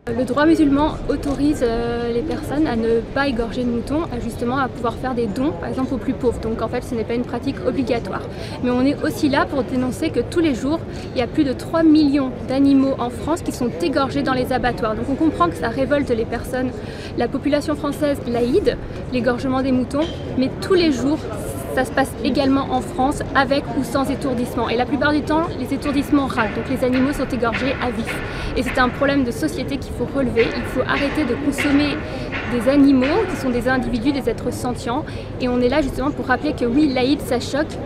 Le droit musulman autorise les personnes à ne pas égorger de moutons, justement à pouvoir faire des dons, par exemple aux plus pauvres. Donc en fait ce n'est pas une pratique obligatoire. Mais on est aussi là pour dénoncer que tous les jours, il y a plus de 3 millions d'animaux en France qui sont égorgés dans les abattoirs. Donc on comprend que ça révolte les personnes. La population française laïde, l'égorgement des moutons, mais tous les jours, ça se passe également en France avec ou sans étourdissement. Et la plupart du temps, les étourdissements ratent, donc les animaux sont égorgés à vif. Et c'est un problème de société qu'il faut relever. Il faut arrêter de consommer des animaux qui sont des individus, des êtres sentients. Et on est là justement pour rappeler que oui, l'Aïd, ça choque,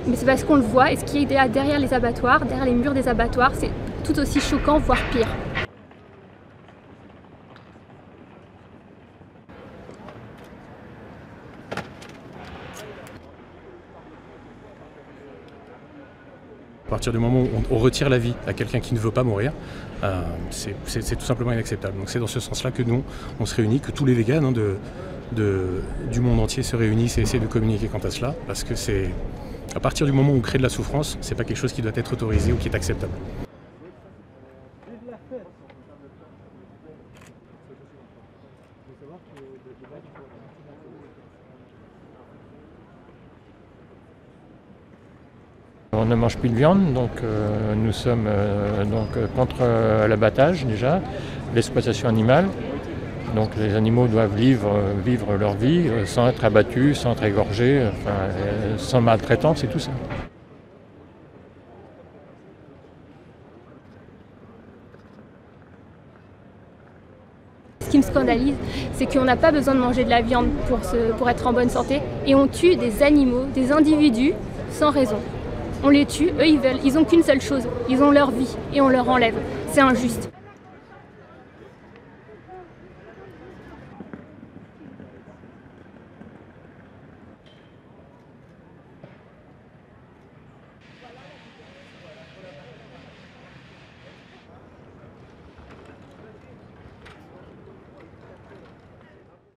mais c'est parce qu'on le voit. Et ce qui est derrière les abattoirs, derrière les murs des abattoirs, c'est tout aussi choquant, voire pire. À partir du moment où on retire la vie à quelqu'un qui ne veut pas mourir, c'est tout simplement inacceptable. Donc c'est dans ce sens-là que nous, on se réunit, que tous les véganes du monde entier se réunissent et essaient de communiquer quant à cela, parce que c'est à partir du moment où on crée de la souffrance, c'est pas quelque chose qui doit être autorisé ou qui est acceptable. On ne mange plus de viande, donc nous sommes contre l'abattage déjà, l'exploitation animale. Donc les animaux doivent vivre leur vie sans être abattus, sans être égorgés, sans maltraitance et tout ça. Ce qui me scandalise, c'est qu'on n'a pas besoin de manger de la viande pour être en bonne santé et on tue des animaux, des individus sans raison. On les tue, eux ils n'ont qu'une seule chose, ils ont leur vie et on leur enlève. C'est injuste.